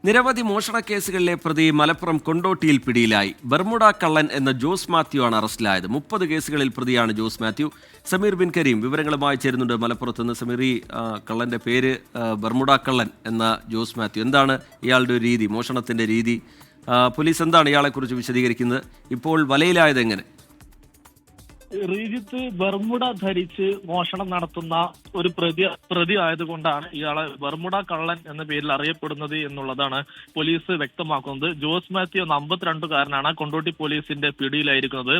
നിരവധി മോഷണ കേസുകളിലെ പ്രതി മലപ്പുറം കൊണ്ടോട്ടിയിൽ പിടിയിലായി. ബർമുഡ കള്ളൻ എന്ന ജോസ് മാത്യു ആണ് അറസ്റ്റിലായത്. 30 കേസുകളിൽ പ്രതിയാണ് ജോസ് മാത്യു. സമീർ ബിൻ കരീം വിവരങ്ങളുമായി ചേരുന്നുണ്ട് മലപ്പുറത്ത് നിന്ന്. സമീർ, ഈ കള്ളന്റെ പേര് ബർമുഡ കള്ളൻ എന്ന ജോസ് മാത്യു, എന്താണ് ഇയാളുടെ ഒരു രീതി, മോഷണത്തിന്റെ രീതി? പോലീസ് എന്താണ് ഇയാളെക്കുറിച്ച് വിശദീകരിക്കുന്നത്? ഇപ്പോൾ വലയിലായത് എങ്ങനെ? ശ്രീജിത്ത് ബർമുഡ ധരിച്ച് മോഷണം നടത്തുന്ന ഒരു പ്രതി ആയതുകൊണ്ടാണ് ഇയാളെ ബർമുഡ കള്ളൻ എന്ന പേരിൽ അറിയപ്പെടുന്നത് എന്നുള്ളതാണ് പോലീസ് വ്യക്തമാക്കുന്നത്. ജോസ് മാത്യു എന്ന 52-കാരനാണ് കൊണ്ടോട്ടി പോലീസിന്റെ പിടിയിലായിരിക്കുന്നത്.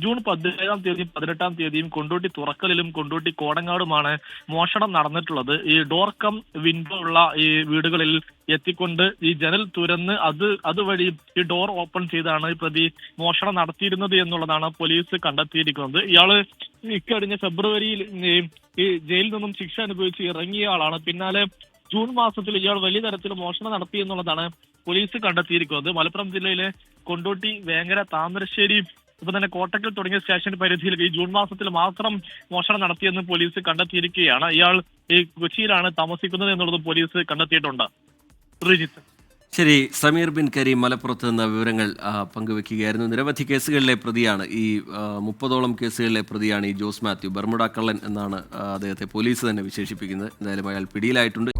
ജൂൺ 17-ാം തീയതിയും 18-ാം തീയതിയും കൊണ്ടോട്ടി തുറക്കലിലും കൊണ്ടോട്ടി കോടങ്ങാടുമാണ് മോഷണം നടന്നിട്ടുള്ളത്. ഈ ഡോർ കം വിൻഡോ ഉള്ള ഈ വീടുകളിൽ എത്തിക്കൊണ്ട് ഈ ജനൽ തുരന്ന് അതുവഴി ഈ ഡോർ ഓപ്പൺ ചെയ്താണ് ഈ പ്രതി മോഷണം നടത്തിയിരുന്നത് എന്നുള്ളതാണ് പോലീസ് കണ്ടെത്തിയിരിക്കുന്നത്. ഇയാള് ഇക്കഴിഞ്ഞ ഫെബ്രുവരിയിൽ ഈ ജയിലിൽ നിന്നും ശിക്ഷ അനുഭവിച്ച് ഇറങ്ങിയ ആളാണ്. പിന്നാലെ ജൂൺ മാസത്തിൽ ഇയാൾ വലിയ തരത്തിൽ മോഷണം നടത്തി എന്നുള്ളതാണ് പോലീസ് കണ്ടെത്തിയിരിക്കുന്നത്. മലപ്പുറം ജില്ലയിലെ കൊണ്ടോട്ടി, വേങ്ങര, താമരശ്ശേരി, ഇപ്പൊ തന്നെ കോട്ടക്കൽ തുടങ്ങിയ സ്റ്റേഷൻ പരിധിയിൽ ഈ ജൂൺ മാസത്തിൽ മാത്രം മോഷണം നടത്തിയെന്ന് പോലീസ് കണ്ടെത്തിയിരിക്കുകയാണ്. ഇയാൾ ഈ കൊച്ചിയിലാണ് താമസിക്കുന്നത് എന്നുള്ളത് പോലീസ് കണ്ടെത്തിയിട്ടുണ്ട്. ശരി, സമീർ ബിൻ കരീം മലപ്പുറത്ത് നിന്ന് വിവരങ്ങൾ പങ്കുവെക്കുകയായിരുന്നു. നിരവധി കേസുകളിലെ പ്രതിയാണ്, ഈ 30ഓളം കേസുകളിലെ പ്രതിയാണ് ഈ ജോസ് മാത്യു. ബർമുഡ കള്ളൻ എന്നാണ് അദ്ദേഹത്തെ പോലീസ് തന്നെ വിശേഷിപ്പിക്കുന്നത്. എന്തായാലും അയാൾ പിടിയിലായിട്ടുണ്ട്.